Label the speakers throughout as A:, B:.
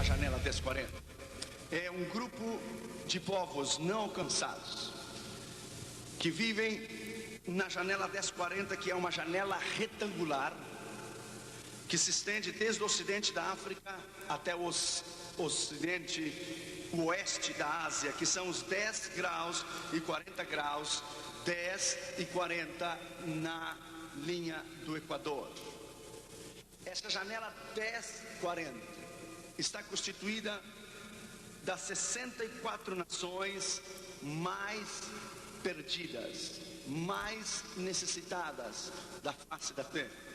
A: janela 1040? É um grupo de povos não alcançados que vivem na janela 1040, que é uma janela retangular que se estende desde o ocidente da África até o oeste da Ásia, que são os 10 graus e 40 graus, 10 e 40 na linha do Equador. Essa janela 1040 está constituída das 64 nações mais perdidas, mais necessitadas da face da terra.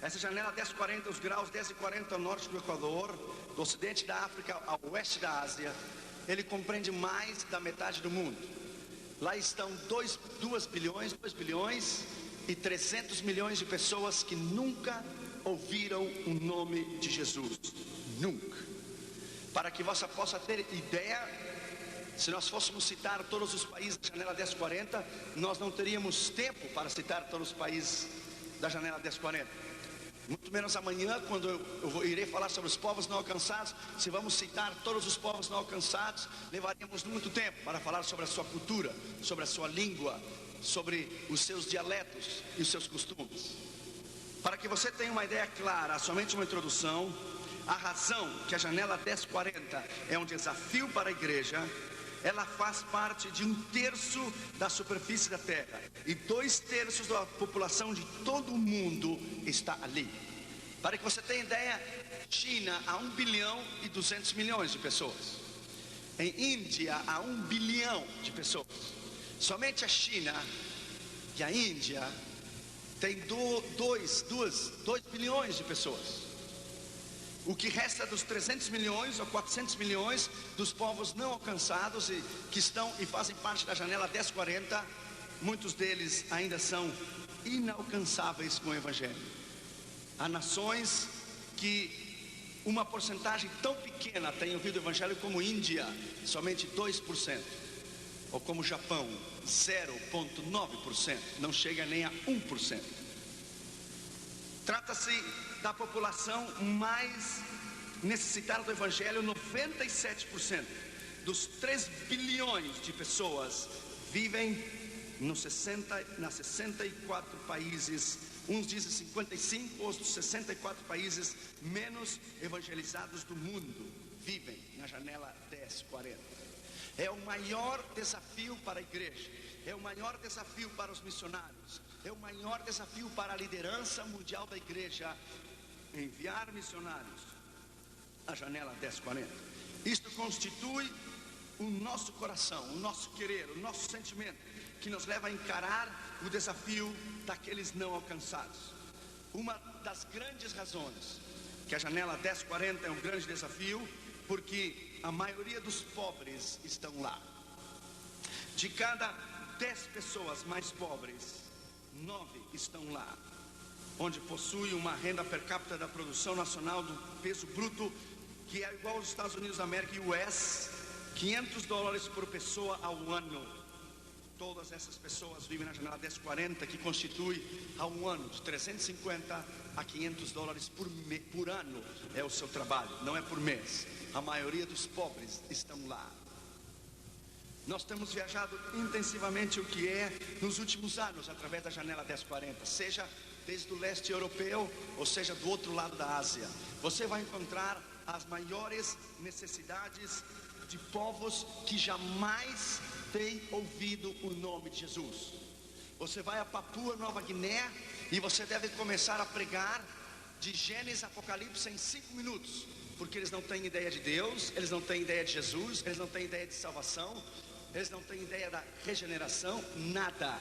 A: Essa janela 1040, os graus 10 e 40 ao norte do Equador, do ocidente da África ao oeste da Ásia, ele compreende mais da metade do mundo. Lá estão 2 bilhões e 300 milhões de pessoas que nunca ouviram o nome de Jesus. Nunca. Para que você possa ter ideia, se nós fôssemos citar todos os países da janela 1040, nós não teríamos tempo para citar todos os países da janela 1040. Muito menos amanhã, quando eu irei falar sobre os povos não alcançados. Se vamos citar todos os povos não alcançados, levaríamos muito tempo para falar sobre a sua cultura, sobre a sua língua, sobre os seus dialetos e os seus costumes. Para que você tenha uma ideia clara, somente uma introdução, a razão que a janela 1040 é um desafio para a igreja: ela faz parte de 1/3 da superfície da terra, e 2/3 da população de todo o mundo está ali. Para que você tenha ideia, China há 1 bilhão e 200 milhões de pessoas. Em Índia há 1 bilhão de pessoas. Somente a China e a Índia tem 2 bilhões de pessoas. O que resta dos 300 milhões ou 400 milhões dos povos não alcançados e que estão e fazem parte da janela 1040, muitos deles ainda são inalcançáveis com o Evangelho. Há nações que uma porcentagem tão pequena tem ouvido o Evangelho, como Índia, somente 2%, ou como Japão, 0,9%, não chega nem a 1%. Trata-se da população mais necessitada do Evangelho. 97% dos 3 bilhões de pessoas vivem nas 64 países, uns dizem 55, outros 64 países menos evangelizados do mundo, vivem na janela 1040. É o maior desafio para a igreja, é o maior desafio para os missionários, é o maior desafio para a liderança mundial da igreja: enviar missionários à janela 1040. Isto constitui o nosso coração, o nosso querer, o nosso sentimento, que nos leva a encarar o desafio daqueles não alcançados. Uma das grandes razões que a janela 1040 é um grande desafio, porque a maioria dos pobres estão lá. De cada 10 pessoas mais pobres, 9 estão lá, onde possui uma renda per capita da produção nacional do peso bruto, que é igual aos Estados Unidos da América e US, $500 por pessoa ao ano. Todas essas pessoas vivem na janela 1040, que constitui ao ano de $350 a $500 por ano. É o seu trabalho, não é por mês. A maioria dos pobres estão lá. Nós temos viajado intensivamente, o que é nos últimos anos, através da janela 1040, seja desde o leste europeu, ou seja do outro lado da Ásia. Você vai encontrar as maiores necessidades de povos que jamais têm ouvido o nome de Jesus. Você vai a Papua Nova Guiné e você deve começar a pregar de Gênesis a Apocalipse em 5 minutos, porque eles não têm ideia de Deus, eles não têm ideia de Jesus, eles não têm ideia de salvação, eles não têm ideia da regeneração, nada.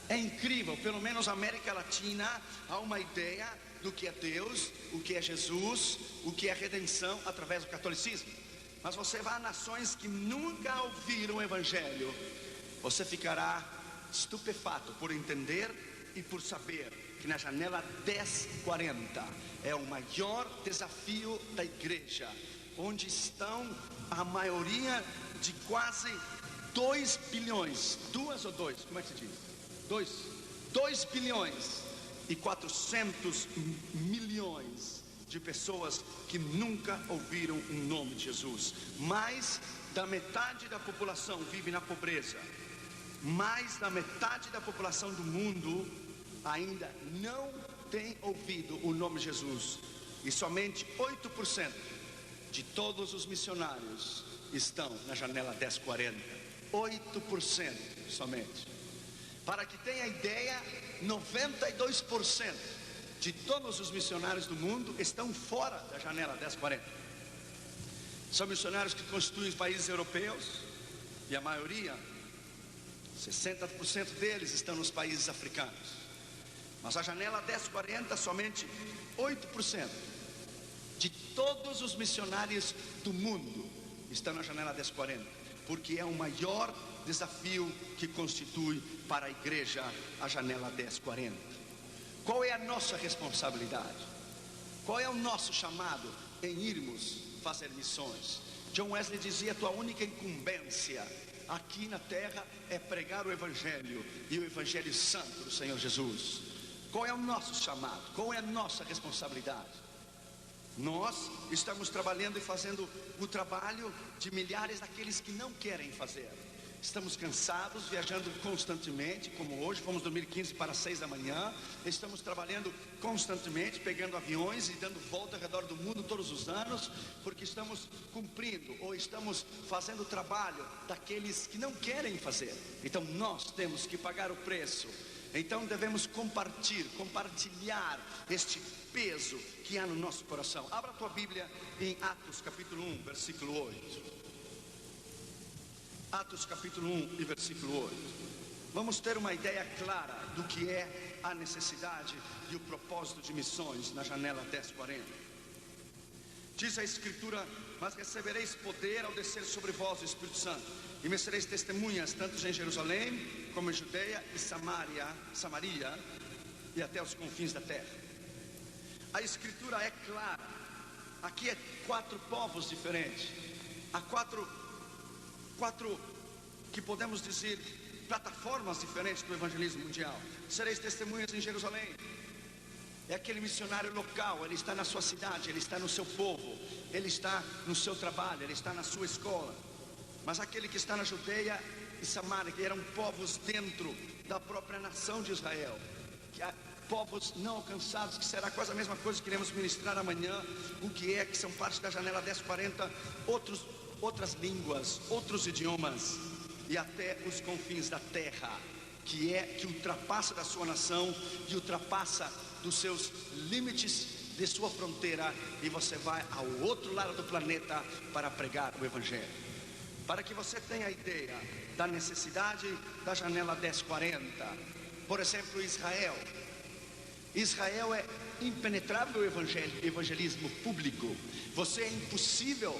A: É incrível. Pelo menos na América Latina há uma ideia do que é Deus, o que é Jesus, o que é redenção através do catolicismo. Mas você vai a nações que nunca ouviram o Evangelho, você ficará estupefato por entender e por saber que na janela 1040 é o maior desafio da igreja, onde estão a maioria de quase 2 bilhões, 2 ou 2, como é que se diz? 2 bilhões e 400 milhões de pessoas que nunca ouviram o nome de Jesus. Mais da metade da população vive na pobreza. Mais da metade da população do mundo ainda não tem ouvido o nome de Jesus. E somente 8% de todos os missionários estão na janela 1040. 8% somente. Para que tenha ideia, 92% de todos os missionários do mundo estão fora da janela 1040. São missionários que constituem os países europeus, e a maioria, 60% deles, estão nos países africanos. Mas a janela 1040, somente 8% de todos os missionários do mundo estão na janela 1040, porque é o maior desafio que constitui para a igreja a janela 1040. Qual é a nossa responsabilidade? Qual é o nosso chamado em irmos fazer missões? John Wesley dizia: tua única incumbência aqui na terra é pregar o Evangelho, e o Evangelho santo do Senhor Jesus. Qual é o nosso chamado? Qual é a nossa responsabilidade? Nós estamos trabalhando e fazendo o trabalho de milhares daqueles que não querem fazer. Estamos cansados, viajando constantemente, como hoje, fomos dormir 15 para 6 da manhã. Estamos trabalhando constantemente, pegando aviões e dando volta ao redor do mundo todos os anos, porque estamos cumprindo, ou estamos fazendo o trabalho daqueles que não querem fazer. Então nós temos que pagar o preço. Então devemos compartilhar este peso que há no nosso coração. Abra a tua Bíblia em Atos capítulo 1, versículo 8. Atos capítulo 1 e versículo 8. Vamos ter uma ideia clara do que é a necessidade e o propósito de missões na janela 1040. Diz a Escritura: mas recebereis poder ao descer sobre vós o Espírito Santo, e me sereis testemunhas tanto em Jerusalém como em Judeia e Samaria e até os confins da terra. A Escritura é clara. Aqui é 4 povos diferentes. Há quatro que podemos dizer plataformas diferentes do evangelismo mundial. Sereis testemunhas em Jerusalém. É aquele missionário local, ele está na sua cidade, ele está no seu povo, ele está no seu trabalho, ele está na sua escola. Mas aquele que está na Judeia e Samaria, que eram povos dentro da própria nação de Israel, que há povos não alcançados, que será quase a mesma coisa que iremos ministrar amanhã, que são parte da janela 1040, outras línguas, outros idiomas, e até os confins da terra, que ultrapassa da sua nação e ultrapassa dos seus limites de sua fronteira, e você vai ao outro lado do planeta para pregar o Evangelho. Para que você tenha a ideia da necessidade da janela 1040, por exemplo, Israel é impenetrável o evangelismo público. Você é impossível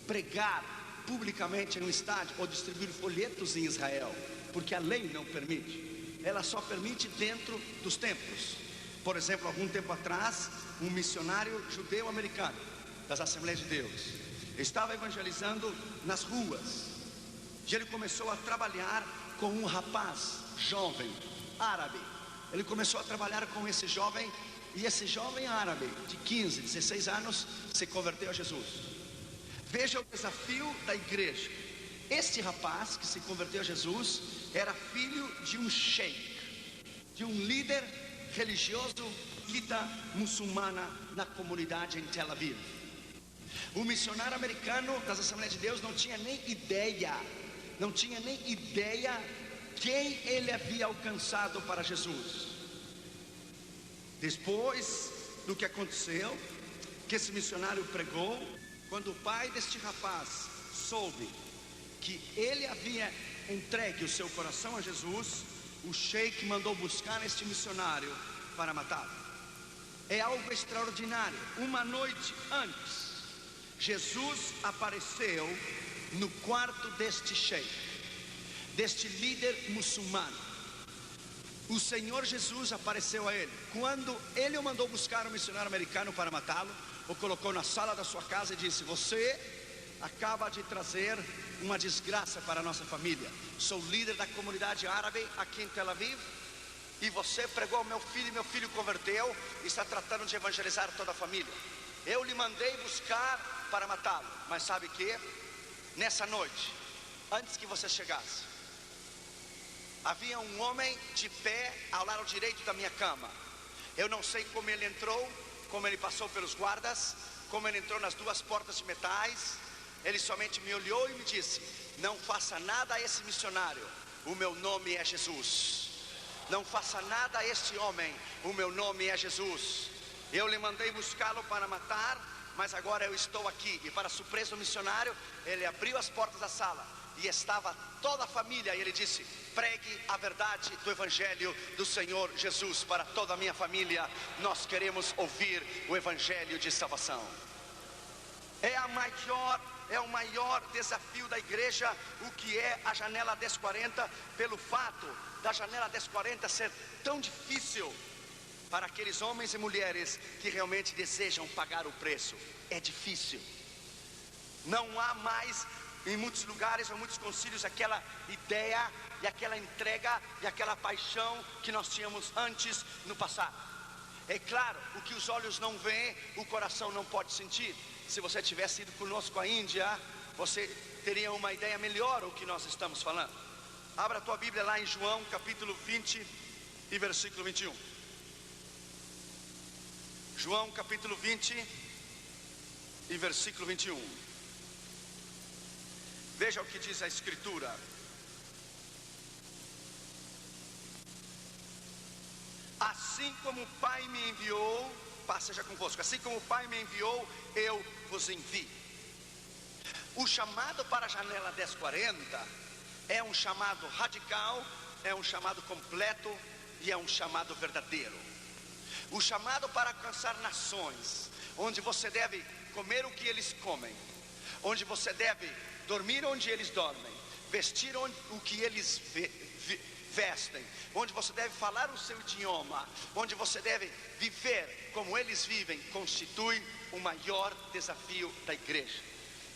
A: pregar publicamente em um estádio ou distribuir folhetos em Israel, porque a lei não permite. Ela só permite dentro dos templos. Por exemplo, algum tempo atrás, um missionário judeu-americano das Assembleias de Deus estava evangelizando nas ruas, e ele começou a trabalhar com um rapaz jovem árabe. Ele começou a trabalhar com esse jovem, e esse jovem árabe de 15, 16 anos se converteu a Jesus. Veja o desafio da igreja. Este rapaz que se converteu a Jesus era filho de um sheik, de um líder religioso muçulmana na comunidade em Tel Aviv. O missionário americano das Assembleias de Deus não tinha nem ideia quem ele havia alcançado para Jesus. Depois do que aconteceu, que esse missionário pregou, quando o pai deste rapaz soube que ele havia entregue o seu coração a Jesus, o sheik mandou buscar este missionário para matá-lo. É algo extraordinário. Uma noite antes, Jesus apareceu no quarto deste sheik, deste líder muçulmano. O Senhor Jesus apareceu a ele. Quando ele o mandou buscar um missionário americano para matá-lo, o colocou na sala da sua casa e disse: você acaba de trazer uma desgraça para a nossa família. Sou líder da comunidade árabe aqui em Tel Aviv, e você pregou ao meu filho e meu filho converteu, e está tratando de evangelizar toda a família. Eu lhe mandei buscar para matá-lo, mas sabe que nessa noite, antes que você chegasse, havia um homem de pé ao lado direito da minha cama. Eu não sei como ele entrou, como ele passou pelos guardas, como ele entrou nas duas portas de metais. Ele somente me olhou e me disse: não faça nada a esse missionário, o meu nome é Jesus. Não faça nada a este homem, o meu nome é Jesus. Eu lhe mandei buscá-lo para matar, mas agora eu estou aqui. E para surpresa do missionário, ele abriu as portas da sala e estava toda a família, e ele disse: pregue a verdade do Evangelho do Senhor Jesus para toda a minha família. Nós queremos ouvir o Evangelho de salvação. É o maior desafio da igreja, o que é a janela 1040, pelo fato da janela 1040 ser tão difícil para aqueles homens e mulheres que realmente desejam pagar o preço. É difícil. Não há mais em muitos lugares ou muitos concílios aquela ideia e aquela entrega e aquela paixão que nós tínhamos antes no passado. É claro, o que os olhos não veem, o coração não pode sentir. Se você tivesse ido conosco à Índia, você teria uma ideia melhor do que nós estamos falando. Abra a tua Bíblia lá em João capítulo 20 e versículo 21. João capítulo 20 e versículo 21. Veja o que diz a Escritura. Assim como o Pai me enviou, paz seja convosco, assim como o Pai me enviou, eu vos envio. O chamado para a janela 1040 é um chamado radical, é um chamado completo e é um chamado verdadeiro. O chamado para alcançar nações, onde você deve comer o que eles comem, onde você deve dormir onde eles dormem, vestir o que eles vestem, onde você deve falar o seu idioma, onde você deve viver como eles vivem, constitui o maior desafio da igreja.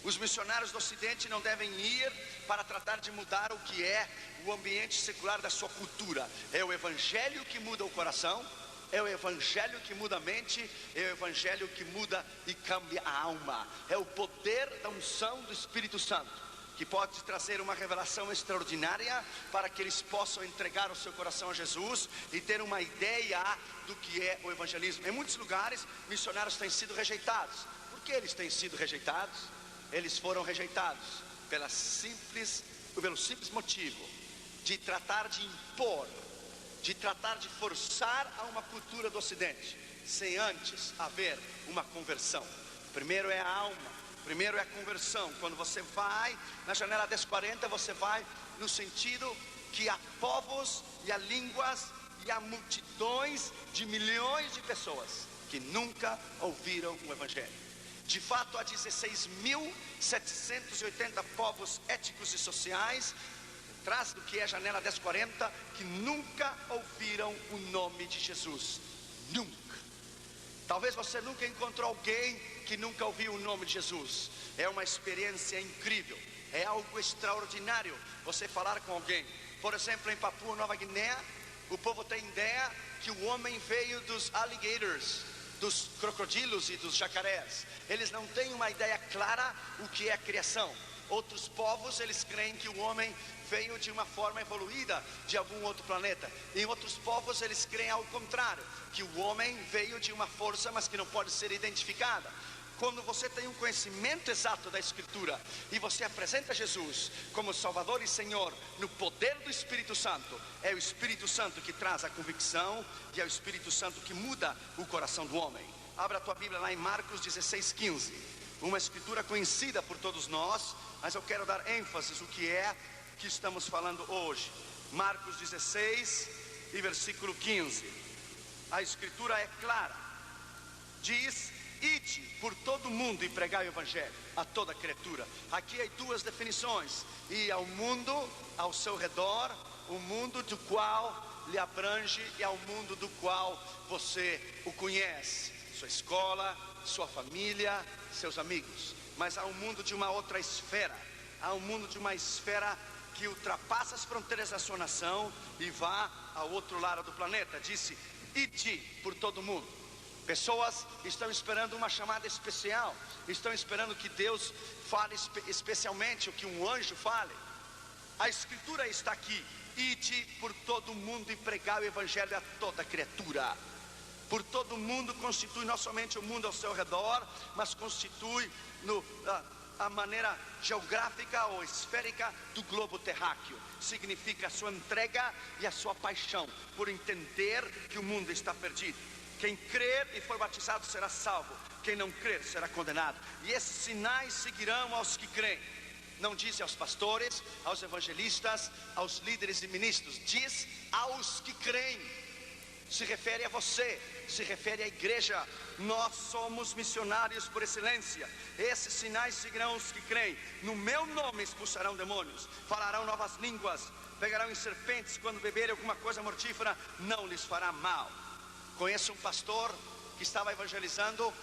A: Os missionários do Ocidente não devem ir para tratar de mudar o que é o ambiente secular da sua cultura. É o Evangelho que muda o coração, é o Evangelho que muda a mente, é o Evangelho que muda e cambia a alma. É o poder da unção do Espírito Santo, que pode trazer uma revelação extraordinária para que eles possam entregar o seu coração a Jesus e ter uma ideia do que é o evangelismo. Em muitos lugares, missionários têm sido rejeitados. Por que eles têm sido rejeitados? Eles foram rejeitados pelo simples motivo de tratar de impor, de tratar de forçar a uma cultura do Ocidente, sem antes haver uma conversão. Primeiro é a alma, primeiro é a conversão. Quando você vai na janela 1040, você vai no sentido que há povos e há línguas e há multidões de milhões de pessoas que nunca ouviram o Evangelho. De fato, há 16.780 povos étnicos e sociais atrás do que é a janela 1040 que nunca ouviram o nome de Jesus. Nunca. Talvez você nunca encontrou alguém que nunca ouviu o nome de Jesus. É uma experiência incrível, é algo extraordinário você falar com alguém. Por exemplo, em Papua Nova Guiné, o povo tem ideia que o homem veio dos alligators, dos crocodilos e dos jacarés. Eles não têm uma ideia clara o que é a criação. Outros povos, eles creem que o homem veio de uma forma evoluída de algum outro planeta. Em outros povos, eles creem ao contrário, que o homem veio de uma força, mas que não pode ser identificada. Quando você tem um conhecimento exato da Escritura e você apresenta Jesus como Salvador e Senhor no poder do Espírito Santo, é o Espírito Santo que traz a convicção e é o Espírito Santo que muda o coração do homem. Abra a tua Bíblia lá em Marcos 16:15, uma escritura conhecida por todos nós, mas eu quero dar ênfase no que é que estamos falando hoje. Marcos 16 e versículo 15. A escritura é clara, diz: ide por todo mundo e pregai o Evangelho a toda criatura. Aqui há duas definições: e ao mundo ao seu redor, o mundo do qual lhe abrange e ao mundo do qual você o conhece, sua escola, sua família, seus amigos. Mas há um mundo de uma outra esfera, há um mundo de uma esfera que ultrapassa as fronteiras da sua nação e vá ao outro lado do planeta, disse: ide por todo mundo. Pessoas estão esperando uma chamada especial, estão esperando que Deus fale especialmente, o que um anjo fale. A escritura está aqui: ide por todo mundo e pregai o evangelho a toda criatura. Por todo mundo constitui não somente o mundo ao seu redor, mas constitui a maneira geográfica ou esférica do globo terráqueo. Significa a sua entrega e a sua paixão por entender que o mundo está perdido. Quem crer e for batizado será salvo, quem não crer será condenado. E esses sinais seguirão aos que creem. Não diz aos pastores, aos evangelistas, aos líderes e ministros, diz aos que creem. Se refere a você, se refere à igreja. Nós somos missionários por excelência. Esses sinais seguirão os que creem. No meu nome expulsarão demônios, falarão novas línguas, pegarão em serpentes, quando beberem alguma coisa mortífera não lhes fará mal. Conheço um pastor que estava evangelizando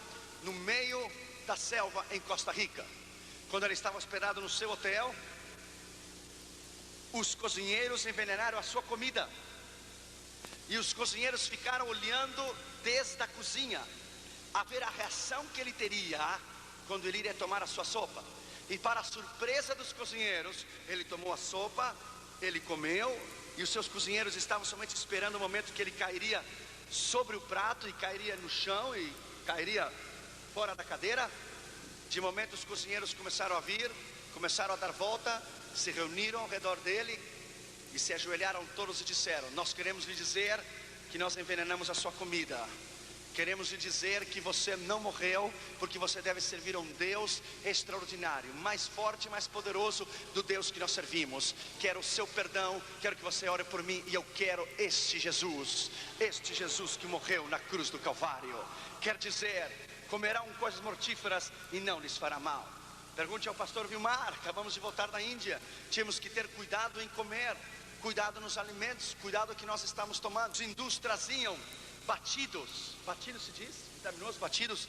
A: no meio da selva em Costa Rica. Quando ele estava hospedado no seu hotel, os cozinheiros envenenaram a sua comida. E os cozinheiros ficaram olhando desde a cozinha a ver a reação que ele teria quando ele iria tomar a sua sopa. E para a surpresa dos cozinheiros, ele tomou a sopa, ele comeu, e os seus cozinheiros estavam somente esperando o momento que ele cairia sobre o prato e cairia no chão e cairia fora da cadeira. De momento os cozinheiros começaram a vir, começaram a dar volta, se reuniram ao redor dele e se ajoelharam todos e disseram: nós queremos lhe dizer que nós envenenamos a sua comida. Queremos lhe dizer que você não morreu, porque você deve servir a um Deus extraordinário, mais forte, mais poderoso do Deus que nós servimos. Quero o seu perdão, quero que você ore por mim, e eu quero este Jesus que morreu na cruz do Calvário. Quer dizer, comerão coisas mortíferas e não lhes fará mal. Pergunte ao pastor Vilmar, acabamos de voltar da Índia. Tínhamos que ter cuidado em comer, cuidado nos alimentos, cuidado que nós estamos tomando. Os hindus traziam batidos se diz? Vitaminosos, batidos,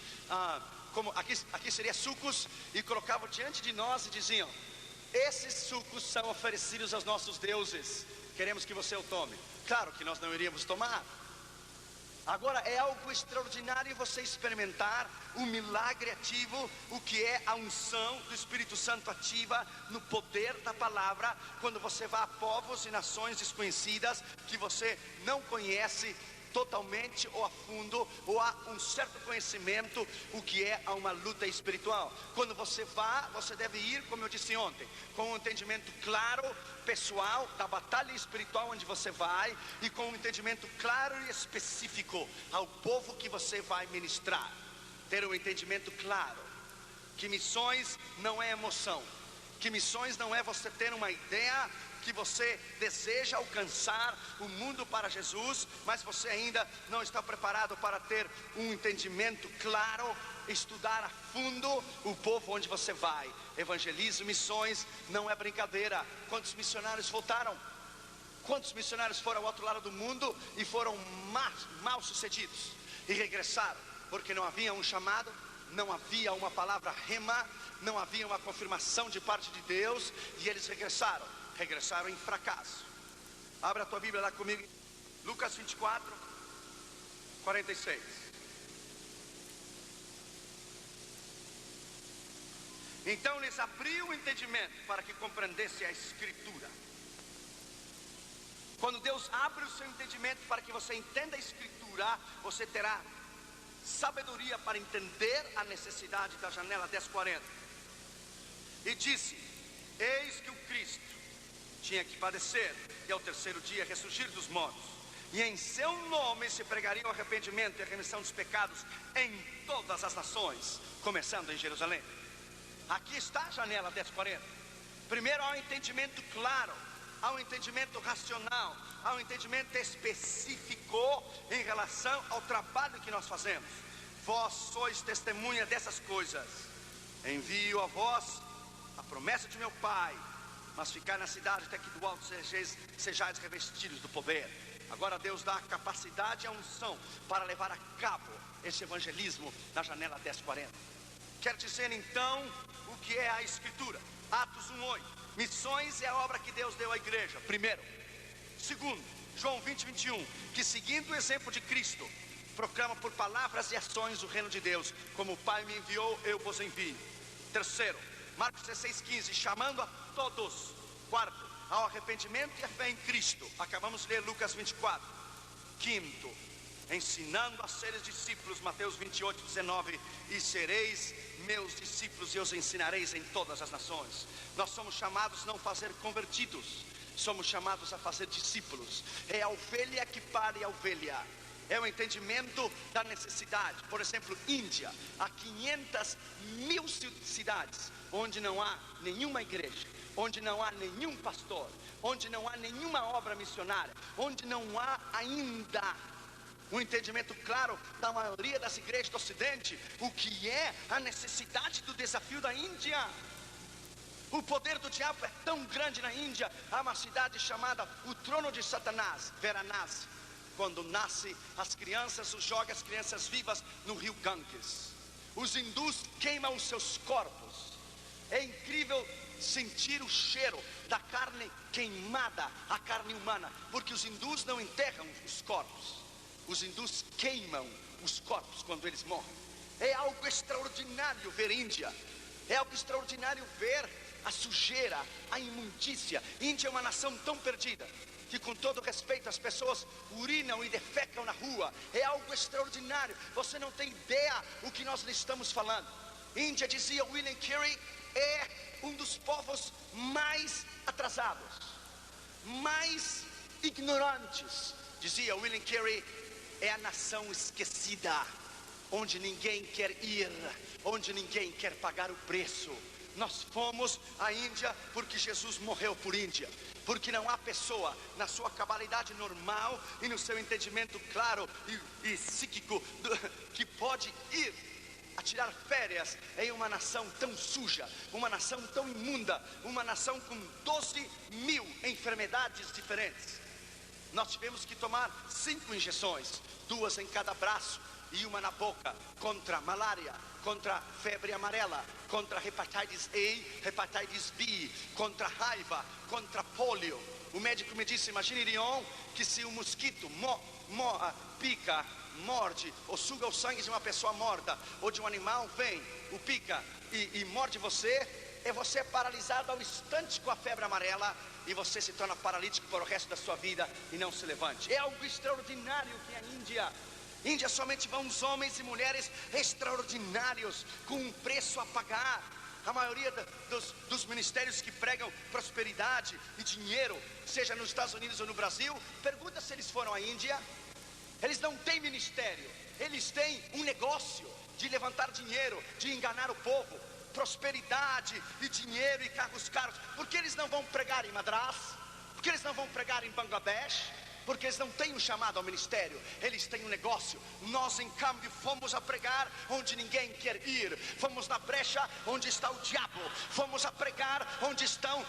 A: como aqui seria sucos, e colocavam diante de nós e diziam: esses sucos são oferecidos aos nossos deuses, queremos que você o tome. Claro que nós não iríamos tomar. Agora é algo extraordinário você experimentar o milagre ativo, o que é a unção do Espírito Santo ativa no poder da palavra, quando você vai a povos e nações desconhecidas que você não conhece totalmente ou a fundo, ou há um certo conhecimento, o que é uma luta espiritual. Quando você vai, você deve ir, como eu disse ontem, com um entendimento claro, pessoal, da batalha espiritual onde você vai, e com um entendimento claro e específico ao povo que você vai ministrar. Ter um entendimento claro, que missões não é emoção, que missões não é você ter uma ideia que você deseja alcançar o mundo para Jesus, mas você ainda não está preparado para ter um entendimento claro, estudar a fundo o povo onde você vai. Evangelismo, missões, não é brincadeira. Quantos missionários voltaram? Quantos missionários foram ao outro lado do mundo e foram mal sucedidos e regressaram? Porque não havia um chamado, não havia uma palavra rema, não havia uma confirmação de parte de Deus, e eles regressaram em fracasso. Abra a tua Bíblia lá comigo, Lucas 24, 46. Então lhes abriu o entendimento para que compreendesse a Escritura. Quando Deus abre o seu entendimento para que você entenda a Escritura, você terá sabedoria para entender a necessidade da janela 1040. E disse: eis que o Cristo tinha que padecer e ao terceiro dia ressurgir dos mortos, e em seu nome se pregaria o arrependimento e a remissão dos pecados em todas as nações, começando em Jerusalém. Aqui está a janela 1040. Primeiro há um entendimento claro, há um entendimento racional, há um entendimento específico em relação ao trabalho que nós fazemos. Vós sois testemunha dessas coisas. Envio a vós a promessa de meu Pai, mas ficar na cidade até que do alto sejais revestidos do poder. Agora Deus dá a capacidade e a unção para levar a cabo esse evangelismo na janela 1040. Quer dizer então o que é a Escritura. Atos 1:8. Missões é a obra que Deus deu à igreja, primeiro. Segundo, João 20, 21, que seguindo o exemplo de Cristo, proclama por palavras e ações o reino de Deus. Como o Pai me enviou, eu vos envio. Terceiro, Marcos 16, 15, chamando a todos. Quarto, ao arrependimento e a fé em Cristo. Acabamos de ler Lucas 24. Quinto, ensinando a seres discípulos, Mateus 28, 19, e sereis meus discípulos e os ensinareis em todas as nações. Nós somos chamados não a fazer convertidos, somos chamados a fazer discípulos. É a ovelha que pare a ovelha, é o entendimento da necessidade. Por exemplo, Índia, há 500.000 cidades onde não há nenhuma igreja, onde não há nenhum pastor, onde não há nenhuma obra missionária, onde não há ainda um entendimento claro da maioria das igrejas do Ocidente, o que é a necessidade do desafio da Índia. O poder do diabo é tão grande na Índia. Há uma cidade chamada o trono de Satanás, Varanasi. Quando nasce as crianças, joga as crianças vivas no rio Ganges. Os hindus queimam os seus corpos. É incrível sentir o cheiro da carne queimada, a carne humana, porque os hindus não enterram os corpos. Os hindus queimam os corpos quando eles morrem. É algo extraordinário ver Índia. É algo extraordinário ver a sujeira, a imundícia. Índia é uma nação tão perdida que, com todo respeito, as pessoas urinam e defecam na rua. É algo extraordinário. Você não tem ideia o que nós lhe estamos falando. Índia, dizia William Carey, é um dos povos mais atrasados, mais ignorantes. Dizia William Carey, é a nação esquecida, onde ninguém quer ir, onde ninguém quer pagar o preço. Nós fomos à Índia porque Jesus morreu por Índia, porque não há pessoa na sua cabalidade normal e no seu entendimento claro e psíquico que pode ir a tirar férias em uma nação tão suja, uma nação tão imunda, uma nação com 12.000 enfermidades diferentes. Nós tivemos que tomar 5 injeções, 2 em cada braço e uma na boca, contra malária, contra febre amarela, contra hepatitis A, hepatitis B, contra raiva, contra pólio. O médico me disse, imagine, Leon, que se um mosquito pica, morde ou suga o sangue de uma pessoa morta ou de um animal, vem, o pica e morde você, você é paralisado ao instante com a febre amarela e você se torna paralítico para o resto da sua vida e não se levante. É algo extraordinário que é a Índia. Índia somente vão os homens e mulheres extraordinários, com um preço a pagar. A maioria dos ministérios que pregam prosperidade e dinheiro, seja nos Estados Unidos ou no Brasil, pergunta se eles foram à Índia. Eles não têm ministério, eles têm um negócio de levantar dinheiro, de enganar o povo, prosperidade e dinheiro e carros caros. Por que eles não vão pregar em Madras? Por que eles não vão pregar em Bangladesh? Porque eles não têm um chamado ao ministério, eles têm um negócio. Nós, em câmbio, fomos a pregar onde ninguém quer ir. Fomos na brecha onde está o diabo. Fomos a pregar onde estão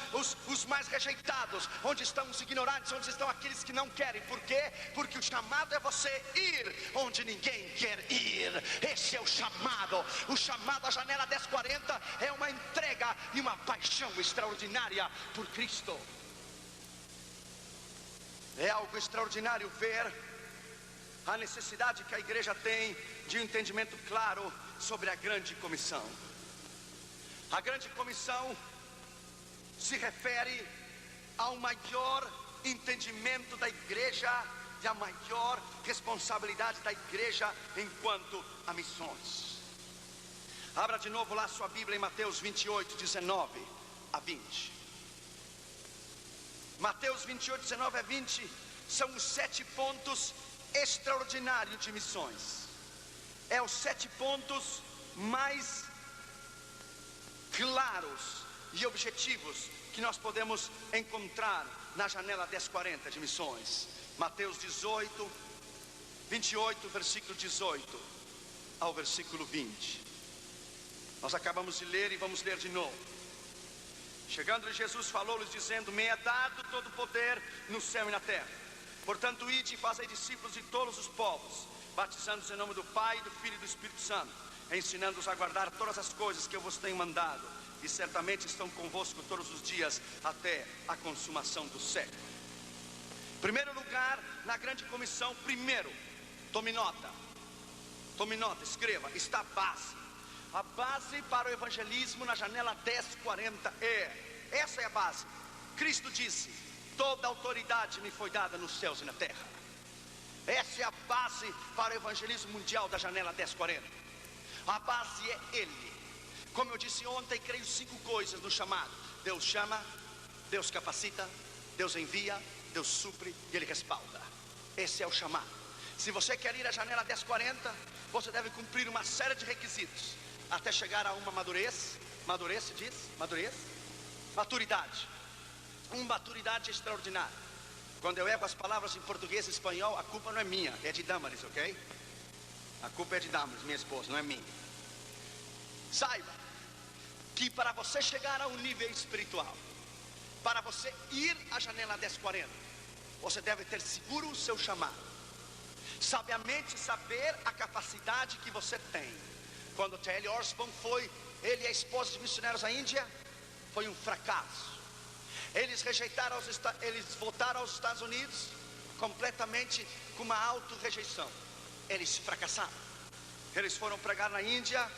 A: os mais rejeitados, onde estão os ignorantes, onde estão aqueles que não querem. Por quê? Porque o chamado é você ir onde ninguém quer ir. Esse é o chamado. O chamado à janela 1040 é uma entrega e uma paixão extraordinária por Cristo. É algo extraordinário ver a necessidade que a igreja tem de um entendimento claro sobre a grande comissão. A grande comissão se refere ao maior entendimento da igreja e a maior responsabilidade da igreja enquanto a missões. Abra de novo lá sua Bíblia em Mateus 28, 19 a 20. Mateus 28, 19 a 20 são os 7 pontos extraordinários de missões. É os 7 pontos mais claros e objetivos que nós podemos encontrar na janela 1040 de missões. Mateus 28, versículo 18 ao versículo 20. Nós acabamos de ler e vamos ler de novo. Chegando-lhe Jesus, falou-lhes dizendo: me é dado todo o poder no céu e na terra. Portanto, ide e fazei discípulos de todos os povos, batizando-os em nome do Pai, do Filho e do Espírito Santo, ensinando-os a guardar todas as coisas que eu vos tenho mandado, e certamente estão convosco todos os dias até a consumação do século. Primeiro lugar, na grande comissão, primeiro, tome nota, escreva, está a base. A base para o evangelismo na janela 1040 essa é a base. Cristo disse: toda autoridade me foi dada nos céus e na terra. Essa é a base para o evangelismo mundial da janela 1040. A base é Ele. Como eu disse ontem, creio 5 coisas no chamado: Deus chama, Deus capacita, Deus envia, Deus supre e Ele respalda. Esse é o chamado. Se você quer ir à janela 1040, você deve cumprir uma série de requisitos até chegar a uma maturidade. Uma maturidade extraordinária. Quando eu erro as palavras em português e espanhol, a culpa não é minha, é de Damaris, ok? A culpa é de Damaris, minha esposa, não é minha. Saiba que para você chegar a um nível espiritual, para você ir à janela 1040, você deve ter seguro o seu chamado, sabiamente saber a capacidade que você tem. Quando T.L. Osborne foi, ele e a esposa de missionários à Índia, foi um fracasso. Eles rejeitaram, eles voltaram aos Estados Unidos completamente com uma auto-rejeição. Eles fracassaram. Eles foram pregar na Índia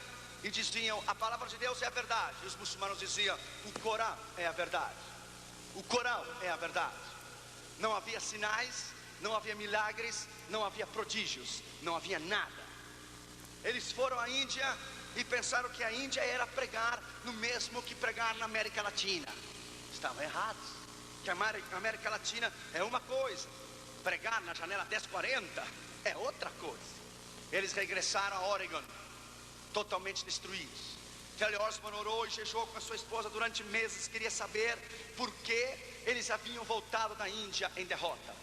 A: e diziam: a palavra de Deus é a verdade. E os muçulmanos diziam: o Corão é a verdade. O Corão é a verdade. Não havia sinais, não havia milagres, não havia prodígios, não havia nada. Eles foram à Índia e pensaram que a Índia era pregar no mesmo que pregar na América Latina. Estavam errados, que a América Latina é uma coisa, pregar na janela 1040 é outra coisa. Eles regressaram a Oregon, totalmente destruídos. T.L. Osborne orou e jejuou com a sua esposa durante meses, queria saber por que eles haviam voltado da Índia em derrota.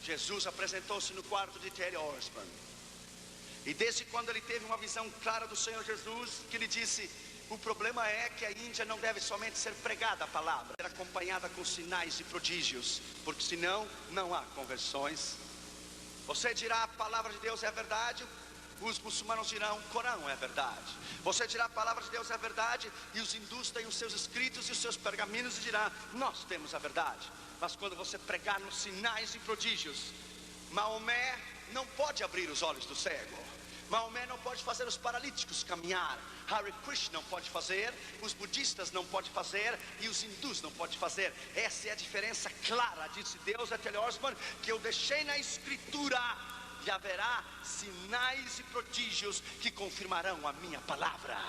A: Jesus apresentou-se no quarto de T.L. Osborne, e desde quando ele teve uma visão clara do Senhor Jesus, que ele disse: o problema é que a Índia não deve somente ser pregada a palavra, ser acompanhada com sinais e prodígios, porque senão não há conversões. Você dirá: a palavra de Deus é a verdade, os muçulmanos dirão: o Corão é a verdade. Você dirá: a palavra de Deus é a verdade, e os hindus têm os seus escritos e os seus pergaminhos e dirá: nós temos a verdade. Mas quando você pregar nos sinais e prodígios, Maomé não pode abrir os olhos do cego, Maomé não pode fazer os paralíticos caminhar, Hare Krishna não pode fazer, os budistas não podem fazer e os hindus não podem fazer. Essa é a diferença clara, disse Deus a T.L. Osborne, que eu deixei na escritura, e haverá sinais e prodígios que confirmarão a minha palavra.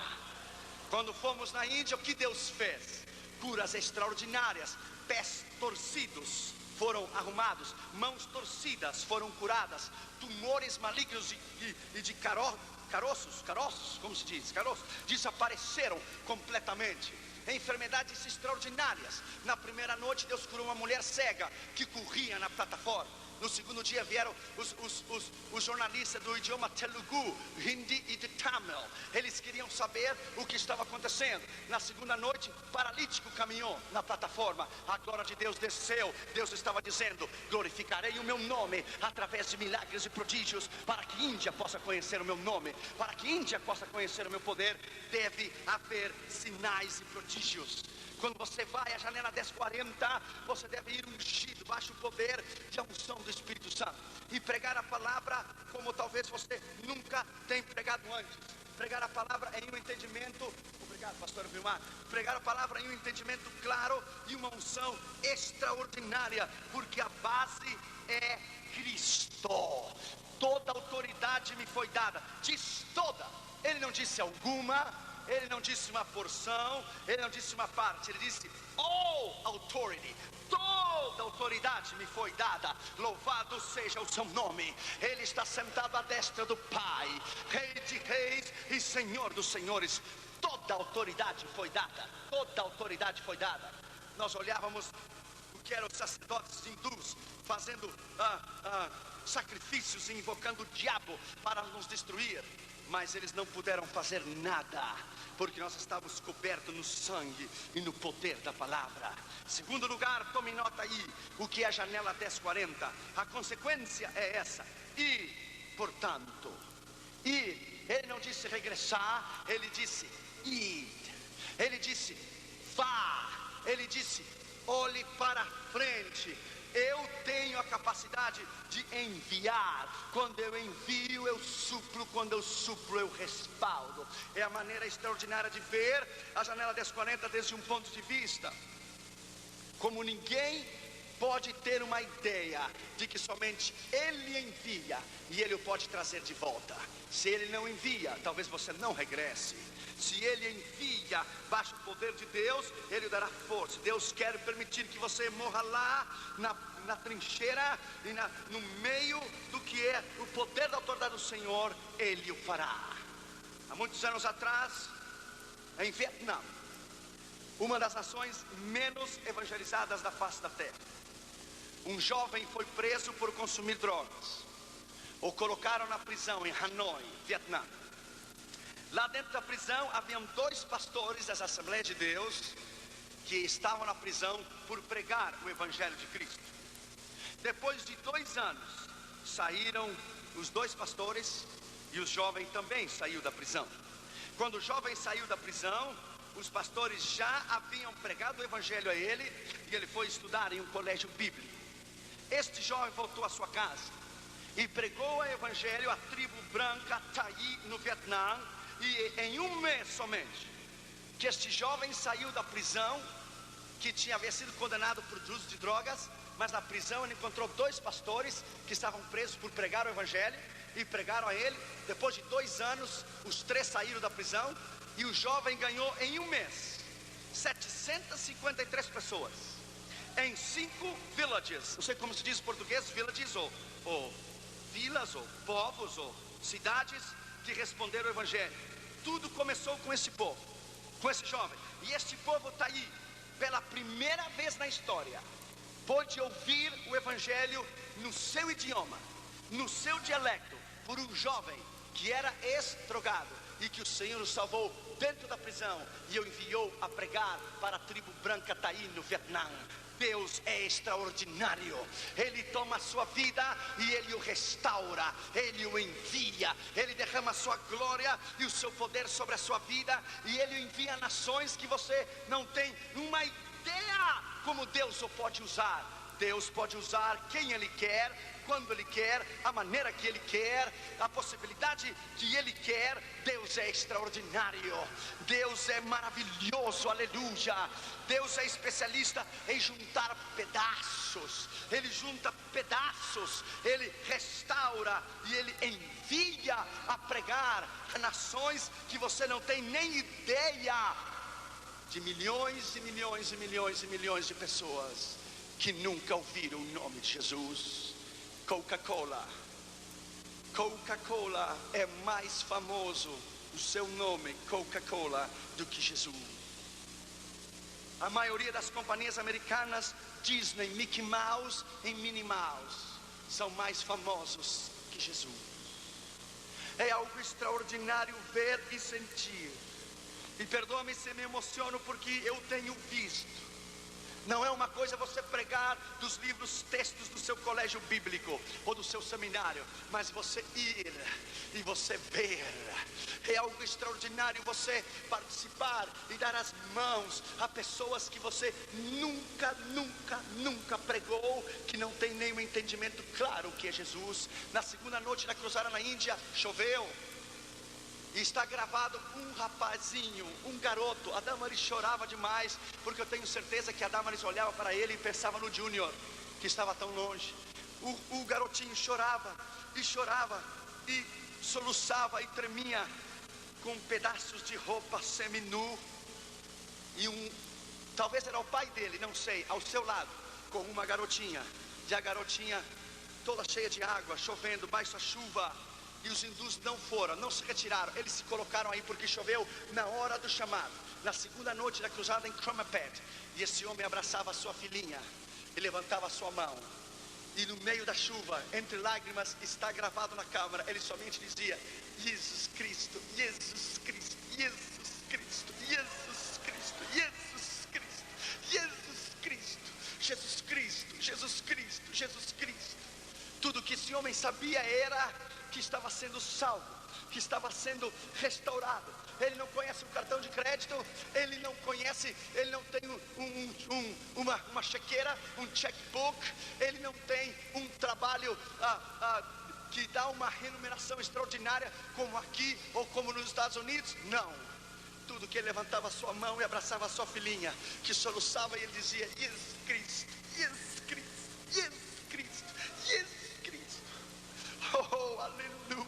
A: Quando fomos na Índia, o que Deus fez? Curas extraordinárias, pés torcidos foram arrumados, mãos torcidas foram curadas, tumores malignos e de caroços, como se diz? Caroços, desapareceram completamente. Enfermidades extraordinárias. Na primeira noite Deus curou uma mulher cega que corria na plataforma. No segundo dia vieram os jornalistas do idioma Telugu, Hindi e de Tamil. Eles queriam saber o que estava acontecendo. Na segunda noite, paralítico caminhou na plataforma. A glória de Deus desceu. Deus estava dizendo: glorificarei o meu nome através de milagres e prodígios, para que Índia possa conhecer o meu nome, para que Índia possa conhecer o meu poder. Deve haver sinais e prodígios. Quando você vai à janela 1040, você deve ir ungido, baixo o poder de unção do Espírito Santo, e pregar a palavra como talvez você nunca tenha pregado antes. Pregar a palavra em um entendimento, obrigado pastor Vilmar, pregar a palavra em um entendimento claro e uma unção extraordinária, porque a base é Cristo. Toda autoridade me foi dada, diz toda, ele não disse alguma, ele não disse uma porção, ele não disse uma parte, ele disse all authority. Toda autoridade me foi dada, louvado seja o seu nome. Ele está sentado à destra do Pai, Rei de reis e Senhor dos senhores. Toda autoridade foi dada, toda autoridade foi dada. Nós olhávamos o que eram os sacerdotes hindus fazendo sacrifícios e invocando o diabo para nos destruir, mas eles não puderam fazer nada, porque nós estávamos cobertos no sangue e no poder da palavra. Segundo lugar, tome nota aí, o que é a janela 1040. A consequência é essa: e, portanto, ele não disse regressar, ele disse ir, ele disse vá, ele disse olhe para frente, eu tenho a capacidade de enviar. Quando eu envio, eu suplo. Quando eu suplo, eu respaldo. É a maneira extraordinária de ver a janela 1040 desde um ponto de vista como ninguém pode ter uma ideia de que somente Ele envia e Ele o pode trazer de volta. Se Ele não envia, talvez você não regresse. Se Ele envia, baixo o poder de Deus, Ele o dará força. Deus quer permitir que você morra lá na trincheira e no meio do que é o poder da autoridade do Senhor, Ele o fará. Há muitos anos atrás, em Vietnã, uma das nações menos evangelizadas da face da terra, um jovem foi preso por consumir drogas. O colocaram na prisão em Hanoi, Vietnã. Lá dentro da prisão haviam 2 pastores das Assembleias de Deus que estavam na prisão por pregar o Evangelho de Cristo. Depois de 2 anos, saíram os 2 pastores e o jovem também saiu da prisão. Quando o jovem saiu da prisão, os pastores já haviam pregado o Evangelho a ele e ele foi estudar em um colégio bíblico. Este jovem voltou à sua casa e pregou o Evangelho à tribo branca Thaí no Vietnã. E em um mês somente que este jovem saiu da prisão, que havia sido condenado por uso de drogas, mas na prisão ele encontrou 2 pastores que estavam presos por pregar o Evangelho e pregaram a ele. Depois de 2 anos, os 3 saíram da prisão e o jovem ganhou em um mês 753 pessoas em 5 villages. Não sei como se diz em português, villages ou vilas ou povos ou cidades que responderam ao Evangelho. Tudo começou com esse povo, com esse jovem. E este povo está aí, pela primeira vez na história, pôde ouvir o Evangelho no seu idioma, no seu dialecto, por um jovem que era ex-drogado e que o Senhor o salvou dentro da prisão e o enviou a pregar para a tribo branca Thaí no Vietnã. Deus é extraordinário. Ele toma a sua vida e Ele o restaura, Ele o envia, Ele derrama a sua glória e o seu poder sobre a sua vida, e Ele o envia a nações que você não tem uma ideia como Deus o pode usar. Deus pode usar quem Ele quer, quando Ele quer, a maneira que Ele quer, a possibilidade que Ele quer. Deus é extraordinário, Deus é maravilhoso, aleluia. Deus é especialista em juntar pedaços. Ele junta pedaços, Ele restaura e Ele envia a pregar a nações que você não tem nem ideia, de milhões e milhões e milhões e milhões de pessoas que nunca ouviram o nome de Jesus. Coca-Cola é mais famoso, o seu nome Coca-Cola, do que Jesus. A maioria das companhias americanas, Disney, Mickey Mouse e Minnie Mouse, são mais famosos que Jesus. É algo extraordinário ver e sentir. E perdoa-me se me emociono, porque eu tenho visto. Não é uma coisa você pregar dos livros, textos do seu colégio bíblico ou do seu seminário, mas você ir e você ver. É algo extraordinário você participar e dar as mãos a pessoas que você nunca pregou, que não tem nenhum entendimento claro o que é Jesus. Na segunda noite da cruzada na Índia, choveu. E está gravado um rapazinho, um garoto. A Damaris chorava demais, porque eu tenho certeza que a Damaris olhava para ele e pensava no Júnior, que estava tão longe. O garotinho chorava e soluçava e tremia, com pedaços de roupa seminu. E talvez era o pai dele, não sei, ao seu lado, com uma garotinha. E a garotinha toda cheia de água, chovendo, baixo a chuva. E os hindus não se retiraram, eles se colocaram aí porque choveu na hora do chamado. Na segunda noite da cruzada em Cromapet, e esse homem abraçava a sua filhinha e levantava a sua mão. E no meio da chuva, entre lágrimas, está gravado na câmara, ele somente dizia: Jesus Cristo, Jesus Cristo, Jesus Cristo, Jesus Cristo, Jesus Cristo, Jesus Cristo, Jesus Cristo, Jesus Cristo, Jesus Cristo. Tudo que esse homem sabia era que estava sendo salvo, que estava sendo restaurado, ele não conhece um cartão de crédito, ele não conhece, ele não tem uma chequeira, um checkbook, ele não tem um trabalho que dá uma remuneração extraordinária, como aqui ou como nos Estados Unidos. Não. Tudo que ele levantava a sua mão e abraçava a sua filhinha, que soluçava, e ele dizia: Jesus Cristo, Jesus Cristo, Jesus Cristo, Jesus Cristo. Oh, aleluia.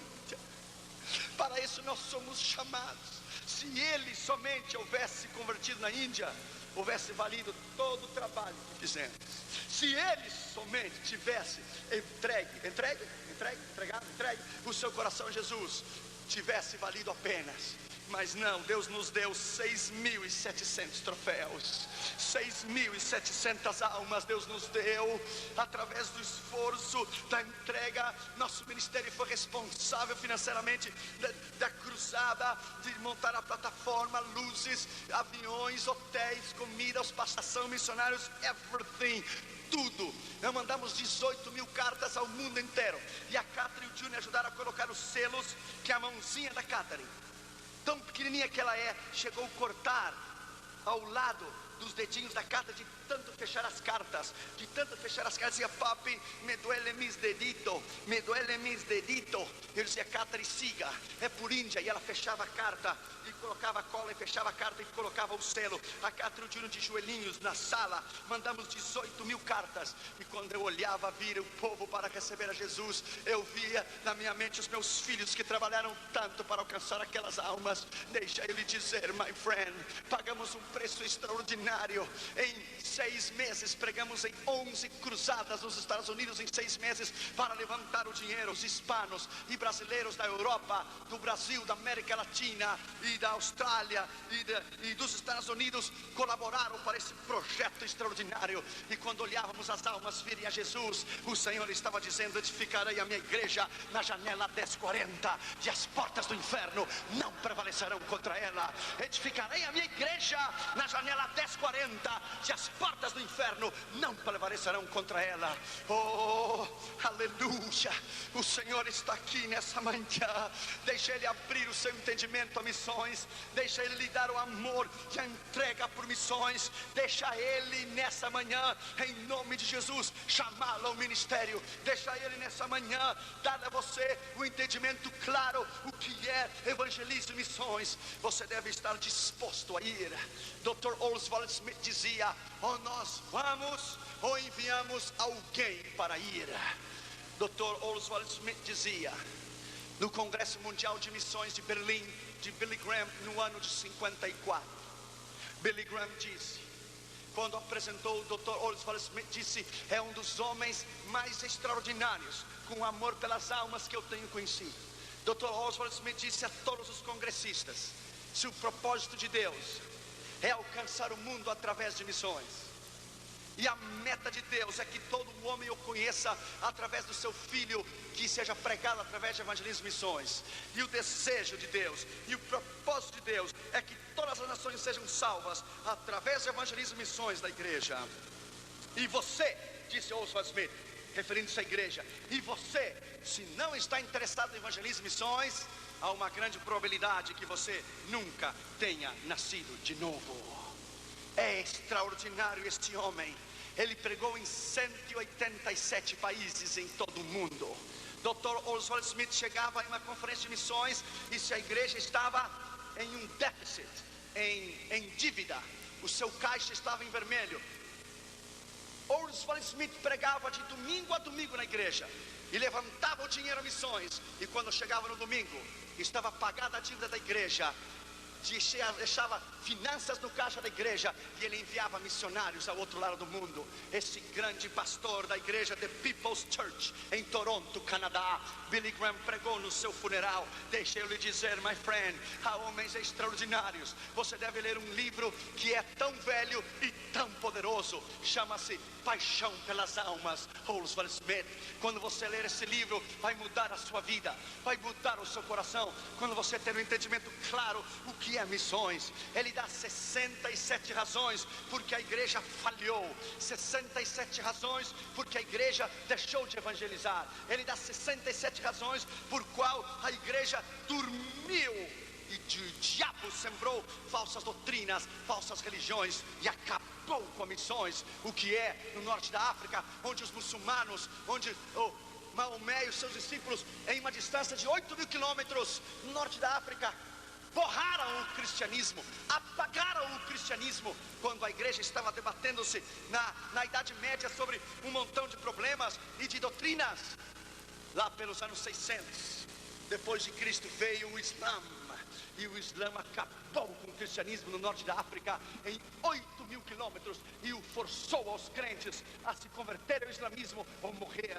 A: Para isso nós somos chamados. Se ele somente houvesse convertido na Índia, houvesse valido todo o trabalho que fizemos. Se ele somente tivesse entregue o seu coração a Jesus, tivesse valido apenas. Mas não, Deus nos deu 6.700 troféus, 6.700 almas Deus nos deu, através do esforço, da entrega. Nosso ministério foi responsável financeiramente da cruzada, de montar a plataforma, luzes, aviões, hotéis, comida, hospitalização, missionários, everything. Tudo. Nós mandamos 18.000 cartas ao mundo inteiro, e a Catherine e o Júnior ajudaram a colocar os selos, que a mãozinha da Catherine, tão pequenininha que ela é, chegou a cortar ao lado dos dedinhos da carta, de tanto fechar as cartas, dizia: papi, me duele mis deditos, me duele mis deditos. Eu dizia: Catherine, siga, é por Índia. E ela fechava a carta e colocava a cola, e fechava a carta e colocava o selo. A Catherine e o Júnior de joelhinhos na sala. Mandamos 18.000 cartas, e quando eu olhava vir o povo para receber a Jesus, eu via na minha mente os meus filhos que trabalharam tanto para alcançar aquelas almas. Deixa eu lhe dizer, my friend, pagamos um preço extraordinário. Em 6 meses pregamos em 11 cruzadas nos Estados Unidos, em 6 meses, para levantar o dinheiro. Os hispanos e brasileiros da Europa, do Brasil, da América Latina e da Austrália e dos Estados Unidos colaboraram para esse projeto extraordinário. E quando olhávamos as almas virem a Jesus, o Senhor estava dizendo: edificarei a minha igreja na janela 1040, e as portas do inferno não prevalecerão contra ela. Edificarei a minha igreja na janela 1040, e as portas do inferno não prevalecerão contra ela. Oh, aleluia. O Senhor está aqui nessa manhã. Deixa Ele abrir o seu entendimento a missões, deixa Ele lhe dar o amor e a entrega por missões. Deixa Ele nessa manhã, em nome de Jesus, chamá-lo ao ministério. Deixa Ele nessa manhã dar a você o entendimento claro o que é evangelismo e missões. Você deve estar disposto a ir. Dr. Oswald Smith dizia: ou nós vamos ou enviamos alguém para ir. Dr. Oswald Smith dizia no Congresso Mundial de Missões de Berlim, de Billy Graham, no ano de 54. Billy Graham disse, quando apresentou o Dr. Oswald Smith, disse: é um dos homens mais extraordinários com amor pelas almas que eu tenho conhecido. Dr. Oswald Smith disse a todos os congressistas: se o propósito de Deus é alcançar o mundo através de missões, e a meta de Deus é que todo homem o conheça através do seu filho, que seja pregado através de evangelismo e missões. E o desejo de Deus e o propósito de Deus é que todas as nações sejam salvas através de evangelismo e missões da igreja. E você, disse Oswald Smith, referindo-se à igreja, e você, se não está interessado em evangelismo e missões, há uma grande probabilidade que você nunca tenha nascido de novo. É extraordinário este homem. Ele pregou em 187 países em todo o mundo. Dr. Oswald Smith chegava em uma conferência de missões, e se a igreja estava em um déficit, em dívida, o seu caixa estava em vermelho, Oswald Smith pregava de domingo a domingo na igreja e levantava o dinheiro a missões. E quando chegava no domingo, estava pagada a dívida da igreja, deixava finanças no caixa da igreja, e ele enviava missionários ao outro lado do mundo. Esse grande pastor da igreja The People's Church em Toronto, Canadá, Billy Graham, pregou no seu funeral. Deixa eu lhe dizer, my friend, há homens extraordinários. Você deve ler um livro que é tão velho e tão poderoso, chama-se Paixão pelas Almas, Oswald Smith. Quando você ler esse livro, vai mudar a sua vida, vai mudar o seu coração, quando você ter um entendimento claro o que é missões. Ele dá 67 razões porque a igreja falhou, 67 razões porque a igreja deixou de evangelizar. Ele dá 67 razões por qual a igreja dormiu o diabo sembrou falsas doutrinas, falsas religiões e acabou com missões. O que é no norte da África, onde os muçulmanos, onde Maomé e os seus discípulos, em uma distância de 8.000 quilômetros no norte da África, borraram o cristianismo, apagaram o cristianismo, quando a igreja estava debatendo-se na Idade Média sobre um montão de problemas e de doutrinas. Lá pelos anos 600 depois de Cristo veio o Islã, e o Islã acabou com o cristianismo no norte da África em 8.000 quilômetros e o forçou aos crentes a se converter ao islamismo ou morrer.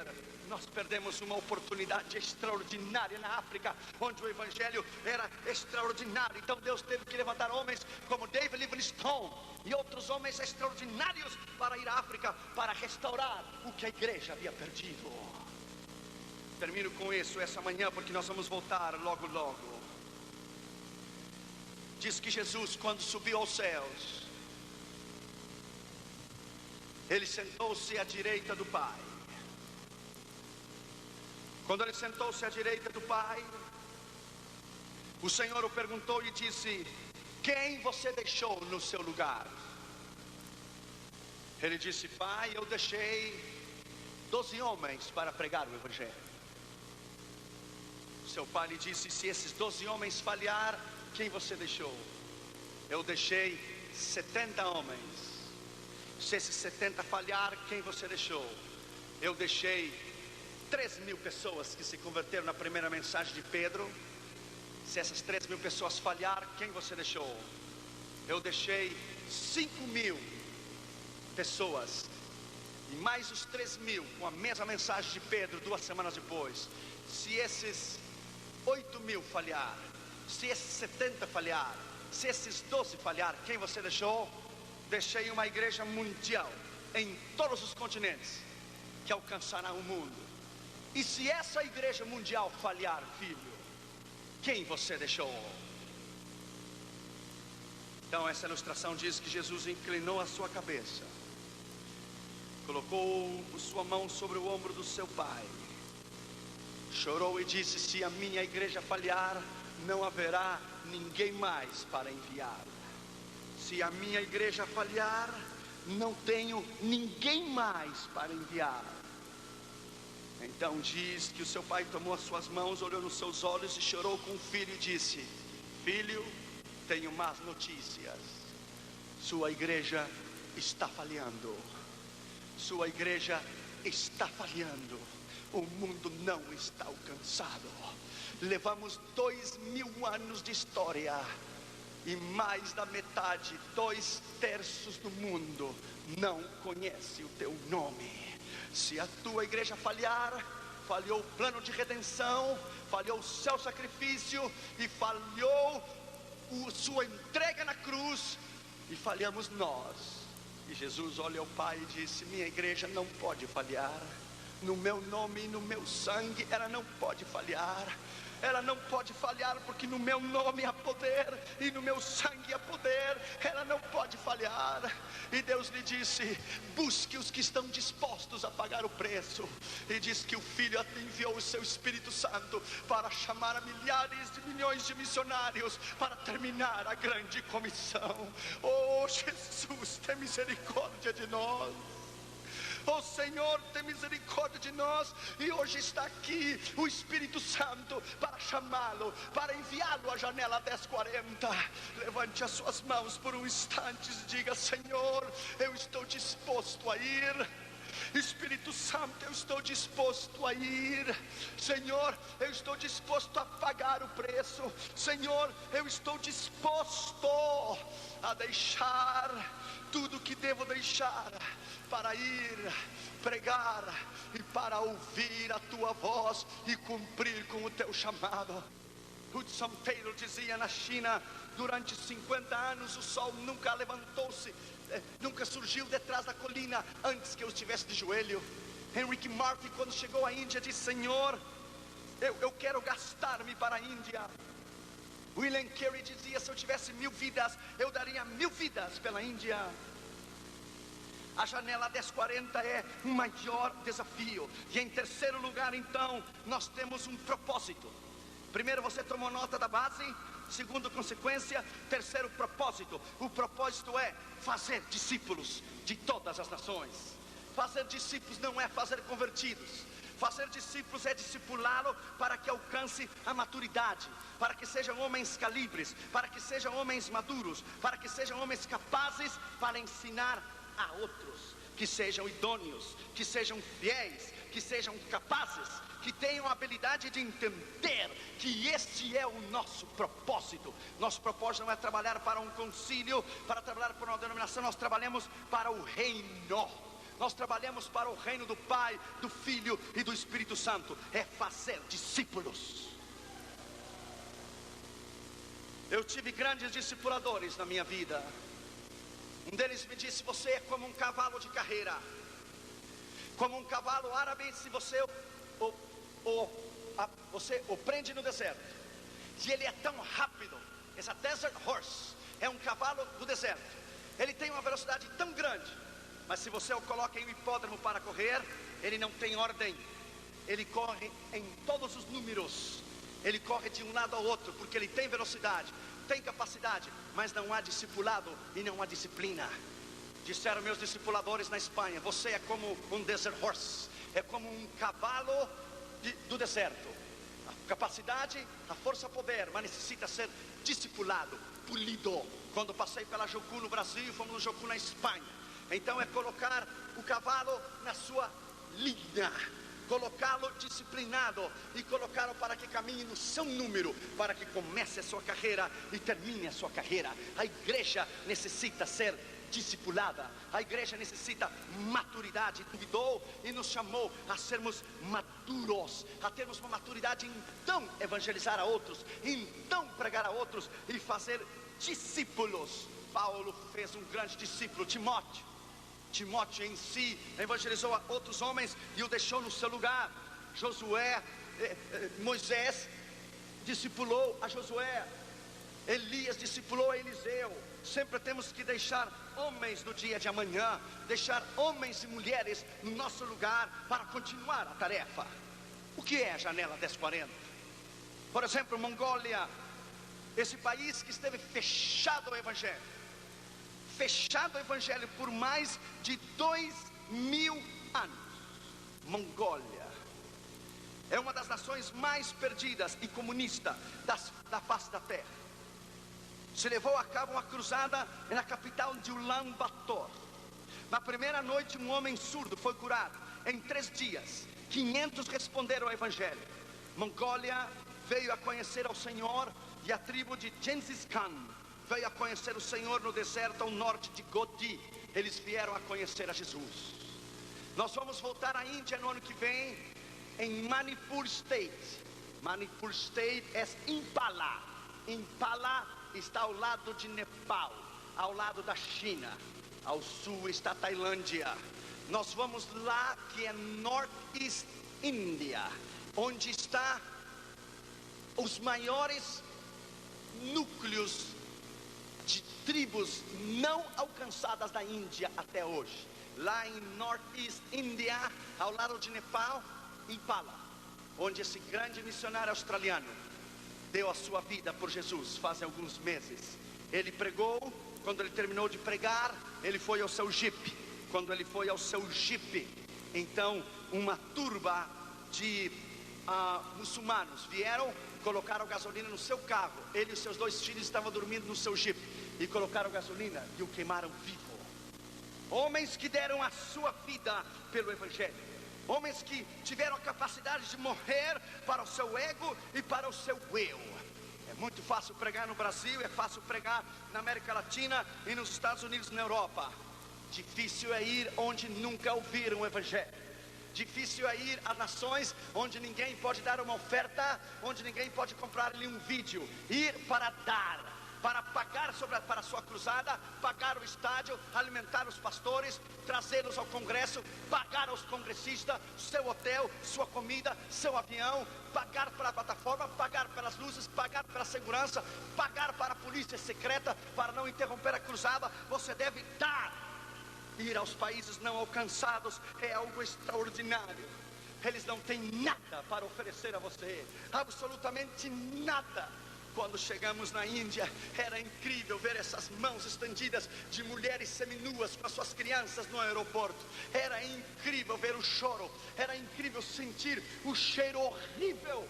A: Nós perdemos uma oportunidade extraordinária na África, onde o evangelho era extraordinário. Então Deus teve que levantar homens como David Livingstone e outros homens extraordinários para ir à África, para restaurar o que a igreja havia perdido. Termino com isso essa manhã, porque nós vamos voltar logo logo. Diz que Jesus, quando subiu aos céus, Ele sentou-se à direita do Pai. Quando Ele sentou-se à direita do Pai, o Senhor o perguntou e disse: quem você deixou no seu lugar? Ele disse: Pai, eu deixei 12 homens para pregar o evangelho. Seu pai lhe disse: se esses 12 homens falhar, quem você deixou? Eu deixei 70 homens. Se esses 70 falhar, quem você deixou? Eu deixei 3.000 pessoas que se converteram na primeira mensagem de Pedro. Se essas 3.000 pessoas falhar, quem você deixou? Eu deixei 5.000 pessoas. E mais os 3.000 com a mesma mensagem de Pedro 2 semanas depois. Se esses 8.000 falhar, se esses 70 falhar, se esses 12 falhar, quem você deixou? Deixei uma igreja mundial em todos os continentes, que alcançará o mundo. E se essa igreja mundial falhar, filho, quem você deixou? Então essa ilustração diz que Jesus inclinou a sua cabeça, colocou sua mão sobre o ombro do seu pai, chorou e disse: se a minha igreja falhar, não haverá ninguém mais para enviar. Se a minha igreja falhar, não tenho ninguém mais para enviar. Então diz que o seu pai tomou as suas mãos, olhou nos seus olhos e chorou com o filho e disse: filho, tenho más notícias. Sua igreja está falhando. Sua igreja está falhando. O mundo não está alcançado. Levamos 2.000 anos de história e mais da metade, 2/3 do mundo não conhece o teu nome. Se a tua igreja falhar, falhou o plano de redenção, falhou o seu sacrifício e falhou sua entrega na cruz, e falhamos nós. E Jesus olha ao Pai e disse: minha igreja não pode falhar. No meu nome e no meu sangue ela não pode falhar. Ela não pode falhar, porque no meu nome há poder e no meu sangue há poder. Ela não pode falhar. E Deus lhe disse: busque os que estão dispostos a pagar o preço. E diz que o Filho enviou o seu Espírito Santo para chamar a milhares de milhões de missionários, para terminar a grande comissão. Oh Jesus, tem misericórdia de nós. Oh Senhor, tem misericórdia de nós. E hoje está aqui o Espírito Santo para chamá-lo, para enviá-lo à janela 1040. Levante as suas mãos por um instante e diga: Senhor, eu estou disposto a ir. Espírito Santo, eu estou disposto a ir. Senhor, eu estou disposto a pagar o preço. Senhor, eu estou disposto a deixar tudo que devo deixar para ir pregar e para ouvir a tua voz e cumprir com o teu chamado. Hudson Taylor dizia: na China, durante 50 anos o sol nunca levantou-se, nunca surgiu detrás da colina antes que eu estivesse de joelho. Henry Martin, quando chegou à Índia, disse: Senhor, eu quero gastar-me para a Índia. William Carey dizia: se eu tivesse 1000 vidas, eu daria 1000 vidas pela Índia. A janela 1040 é um maior desafio. E em terceiro lugar, então, nós temos um propósito. Primeiro, você tomou nota da base? Segunda consequência, terceiro propósito. O propósito é fazer discípulos de todas as nações. Fazer discípulos não é fazer convertidos. Fazer discípulos é discipulá-lo para que alcance a maturidade, para que sejam homens calibres, para que sejam homens maduros, para que sejam homens capazes para ensinar a outros, que sejam idôneos, que sejam fiéis, que sejam capazes, que tenham a habilidade de entender que este é o nosso propósito. Nosso propósito não é trabalhar para um concílio, para trabalhar para uma denominação, nós trabalhamos para o reino. Nós trabalhamos para o reino do Pai, do Filho e do Espírito Santo. É fazer discípulos. Eu tive grandes discipuladores na minha vida. Um deles me disse: você é como um cavalo de carreira, como um cavalo árabe. Se você você o prende no deserto, e ele é tão rápido, essa desert horse é um cavalo do deserto. Ele tem uma velocidade tão grande, mas se você o coloca em um hipódromo para correr, ele não tem ordem. Ele corre em todos os números. Ele corre de um lado ao outro, porque ele tem velocidade, tem capacidade, mas não há discipulado e não há disciplina. Disseram meus discipuladores na Espanha: você é como um desert horse, é como um cavalo do deserto. A capacidade, a força, poder, mas necessita ser discipulado, polido. Quando passei pela Jocu no Brasil, fomos no Jocu na Espanha. Então é colocar o cavalo na sua linha, colocá-lo disciplinado e colocá-lo para que caminhe no seu número, para que comece a sua carreira e termine a sua carreira. A igreja necessita ser discipulada, a igreja necessita maturidade. Convidou e nos chamou a sermos maduros, a termos uma maturidade, então evangelizar a outros, então pregar a outros e fazer discípulos. Paulo fez um grande discípulo, Timóteo. Timóteo em si evangelizou a outros homens e o deixou no seu lugar. Josué, Moisés discipulou a Josué. Elias discipulou a Eliseu. Sempre temos que deixar homens no dia de amanhã, deixar homens e mulheres no nosso lugar para continuar a tarefa. O que é a janela 1040? Por exemplo, Mongólia, esse país que esteve fechado ao evangelho, por mais de 2000 anos. Mongólia é uma das nações mais perdidas e comunistas da face da terra. Se levou a cabo uma cruzada na capital de Ulaanbaatar. Na primeira noite um homem surdo foi curado. Em 3 dias 500 responderam ao evangelho. Mongólia veio a conhecer ao Senhor, e a tribo de Genghis Khan veio a conhecer o Senhor no deserto ao norte de Godi. Eles vieram a conhecer a Jesus. Nós vamos voltar à Índia no ano que vem, em Manipur State. Manipur State é Impala. Impala está ao lado de Nepal, ao lado da China. Ao sul está a Tailândia. Nós vamos lá, que é Northeast India, onde está os maiores núcleos de tribos não alcançadas da Índia até hoje. Lá em Northeast India, ao lado de Nepal, Impala, onde esse grande missionário australiano deu a sua vida por Jesus faz alguns meses. Ele pregou. Quando ele terminou de pregar, ele foi ao seu jipe. Quando ele foi ao seu jipe, então uma turba de muçulmanos vieram, colocaram gasolina no seu carro. Ele e os seus 2 filhos estavam dormindo no seu jipe, e colocaram gasolina e o queimaram vivo. Homens que deram a sua vida pelo evangelho, homens que tiveram a capacidade de morrer para o seu ego e para o seu eu. É muito fácil pregar no Brasil, é fácil pregar na América Latina e nos Estados Unidos e na Europa. Difícil é ir onde nunca ouviram o evangelho. Difícil é ir a nações onde ninguém pode dar uma oferta, onde ninguém pode comprar-lhe um vídeo. Ir para dar, para pagar para a sua cruzada, pagar o estádio, alimentar os pastores, trazê-los ao congresso, pagar aos congressistas seu hotel, sua comida, seu avião, pagar para a plataforma, pagar pelas luzes, pagar pela segurança, pagar para a polícia secreta para não interromper a cruzada. Você deve dar. Ir aos países não alcançados é algo extraordinário. Eles não têm nada para oferecer a você, absolutamente nada. Quando chegamos na Índia, era incrível ver essas mãos estendidas de mulheres seminuas com as suas crianças no aeroporto. Era incrível ver o choro, era incrível sentir o cheiro horrível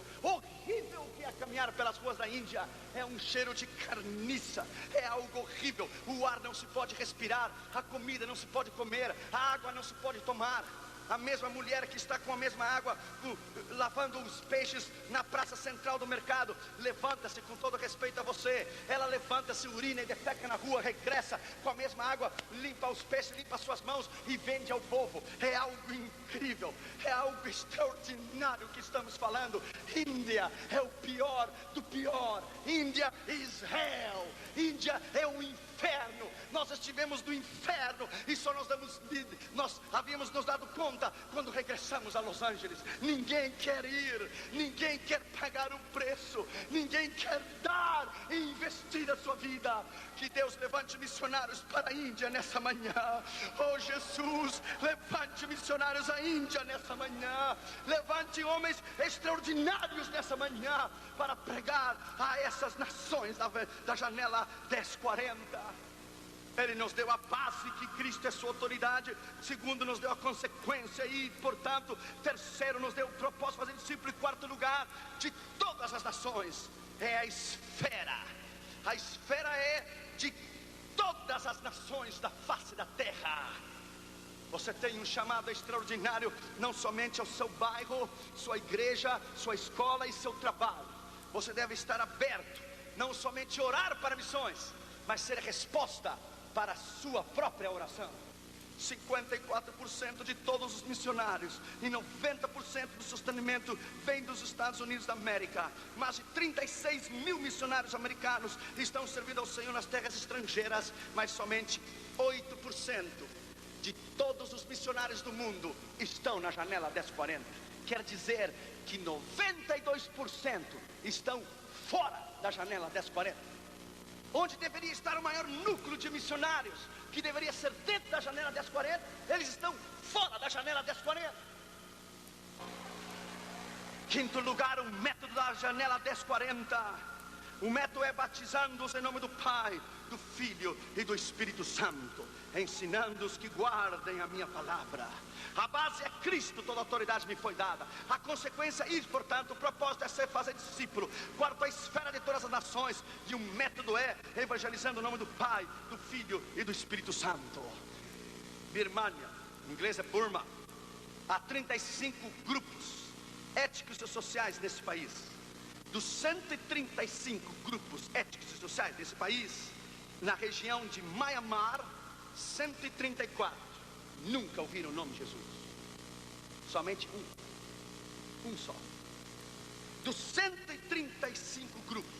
A: que é caminhar pelas ruas da Índia. É um cheiro de carniça, é algo horrível. O ar não se pode respirar, a comida não se pode comer, a água não se pode tomar. A mesma mulher que está com a mesma água lavando os peixes na praça central do mercado, levanta-se, com todo respeito a você, ela levanta-se, urina e defeca na rua, regressa com a mesma água, limpa os peixes, limpa as suas mãos e vende ao povo. É algo incrível, é algo extraordinário que estamos falando. Índia é o pior do pior. Índia é Israel. Índia é o inferno. Nós estivemos no inferno e só nós havíamos nos dado conta quando regressamos a Los Angeles. Ninguém quer ir, ninguém quer pagar o preço, ninguém quer dar e investir a sua vida. Que Deus levante missionários para a Índia nessa manhã. Oh Jesus, levante missionários à Índia nessa manhã. Levante homens extraordinários nessa manhã para pregar a essas nações da janela 1040. Ele nos deu a base, que Cristo é sua autoridade. Segundo, nos deu a consequência. E, portanto, terceiro, nos deu o propósito de fazer discípulo. E quarto lugar, de todas as nações, é a esfera. A esfera é de todas as nações da face da terra. Você tem um chamado extraordinário, não somente ao seu bairro, sua igreja, sua escola e seu trabalho. Você deve estar aberto, não somente orar para missões, mas ser resposta para a sua própria oração. 54% de todos os missionários e 90% do sustentamento vem dos Estados Unidos da América. Mais de 36 mil missionários americanos estão servindo ao Senhor nas terras estrangeiras, mas somente 8% de todos os missionários do mundo estão na janela 1040. Quer dizer que 92% estão fora da janela 1040. Onde deveria estar o maior núcleo de missionários, que deveria ser dentro da janela 1040, eles estão fora da janela 1040. Quinto lugar, o método da janela 1040. O método é batizando-os em nome do Pai, do Filho e do Espírito Santo, ensinando-os que guardem a minha palavra. A base é Cristo, toda autoridade me foi dada. A consequência é isso, portanto, o propósito é fazer discípulo. Quarto, a esfera de todas as nações. E o método é evangelizando o nome do Pai, do Filho e do Espírito Santo. Birmania, em inglês é Burma. Há 35 grupos étnicos e sociais nesse país. Dos 135 grupos étnicos e sociais desse país, na região de Myanmar, 134 nunca ouviram o nome de Jesus. Somente um só. Dos 135 grupos,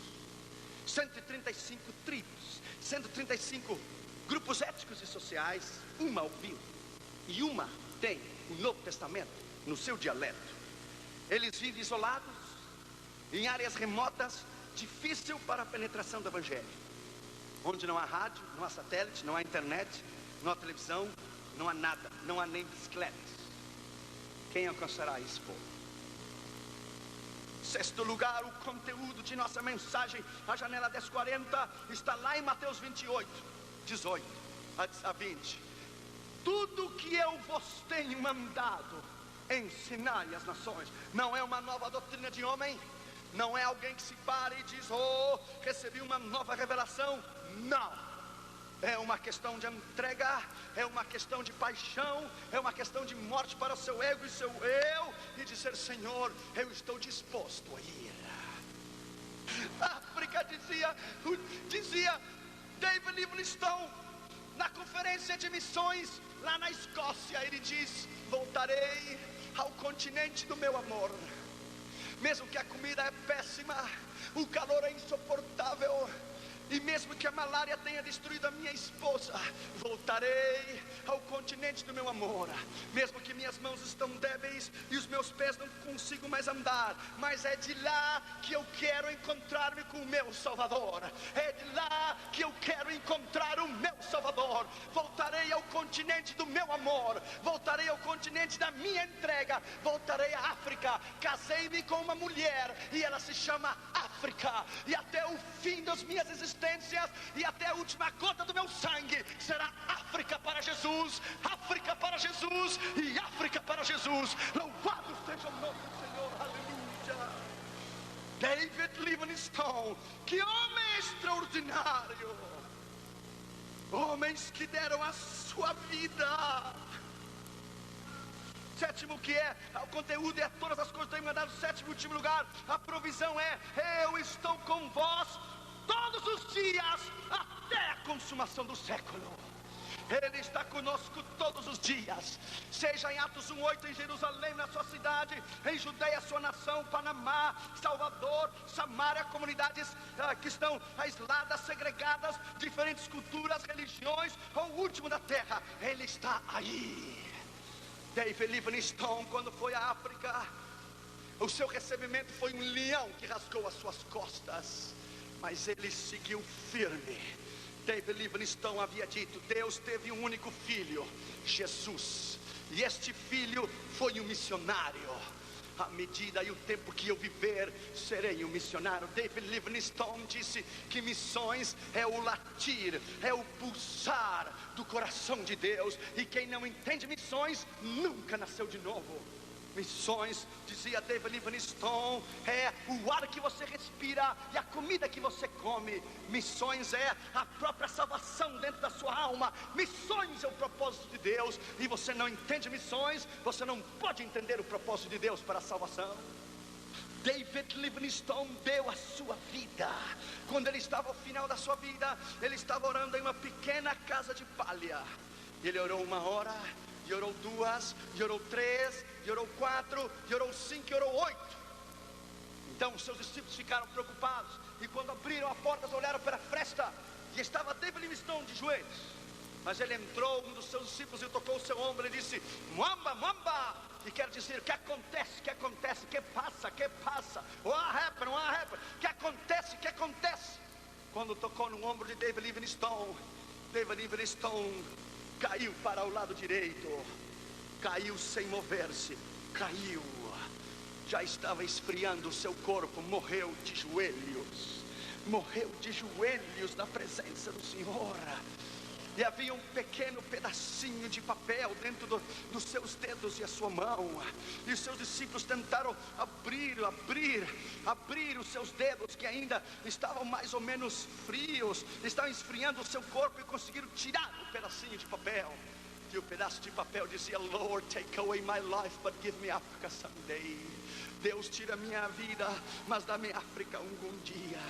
A: 135 tribos, 135 grupos étnicos e sociais, uma ouviu. E uma tem o Novo Testamento no seu dialeto. Eles vivem isolados, em áreas remotas, difícil para a penetração do Evangelho, onde não há rádio, não há satélite, não há internet, não há televisão, não há nada, não há nem bicicletas. Quem alcançará esse povo? Sexto lugar, o conteúdo de nossa mensagem, a janela 1040, está lá em Mateus 28, 18 a 20. Tudo que eu vos tenho mandado, ensinai às nações. Não é uma nova doutrina de homem, não é alguém que se para e diz: oh, recebi uma nova revelação. Não. É uma questão de entrega, é uma questão de paixão, é uma questão de morte para o seu ego e seu eu, e dizer: Senhor, eu estou disposto a ir. A África dizia David Livingstone, na conferência de missões lá na Escócia, ele diz: voltarei ao continente do meu amor. Mesmo que a comida é péssima, o calor é insuportável, e mesmo que a malária tenha destruído a minha esposa, voltarei ao continente do meu amor. Mesmo que minhas mãos estão débeis e os meus pés não consigo mais andar, mas é de lá que eu quero encontrar-me com o meu Salvador. É de lá que eu quero encontrar o meu Salvador. Voltarei ao continente do meu amor, voltarei ao continente da minha entrega, voltarei à África. Casei-me com uma mulher e ela se chama África. África, e até o fim das minhas existências, e até a última gota do meu sangue, será África para Jesus, África para Jesus e África para Jesus. Louvado seja o nome do Senhor, aleluia. David Livingstone, que homem extraordinário, homens que deram a sua vida. Sétimo, que é o conteúdo, é todas as coisas têm mandado. Sétimo e último lugar, a provisão é: eu estou com vós todos os dias até a consumação do século. Ele está conosco todos os dias, seja em Atos 1:8 em Jerusalém, na sua cidade, em Judeia, sua nação, Panamá, Salvador, Samaria, comunidades que estão aisladas, segregadas, diferentes culturas, religiões, ou o último da terra, Ele está aí. David Livingstone, quando foi à África, o seu recebimento foi um leão que rasgou as suas costas, mas ele seguiu firme. David Livingstone havia dito: Deus teve um único filho, Jesus, e este filho foi um missionário. À medida e o tempo que eu viver, serei um missionário. David Livingstone disse que missões é o latir, é o pulsar do coração de Deus, e quem não entende missões nunca nasceu de novo. Missões, dizia David Livingstone, é o ar que você respira e a comida que você come. Missões é a própria salvação dentro da sua alma. Missões é o propósito de Deus, e você não entende missões, você não pode entender o propósito de Deus para a salvação. David Livingstone deu a sua vida. Quando ele estava ao final da sua vida, ele estava orando em uma pequena casa de palha. Ele orou 1 hora, e orou 2, e orou 3, e orou 4, e orou 5, e orou 8. Então os seus discípulos ficaram preocupados, e quando abriram a porta, olharam para a fresta, e estava David Livingstone de joelhos. Mas ele entrou, um dos seus discípulos, e tocou o seu ombro e disse: Mwamba, Mwamba, que quer dizer: que acontece, que acontece, que passa, what happened, que acontece. Quando tocou no ombro de David Livingstone caiu para o lado direito, caiu sem mover-se, caiu, já estava esfriando o seu corpo, morreu de joelhos na presença do Senhor. E havia um pequeno pedacinho de papel dentro dos seus dedos e a sua mão, e os seus discípulos tentaram abrir os seus dedos, que ainda estavam mais ou menos frios, estavam esfriando o seu corpo, e conseguiram tirar o pedacinho de papel. E o pedaço de papel dizia: Lord, take away my life, but give me Africa someday. Deus, tira minha vida, mas dá-me África algum dia.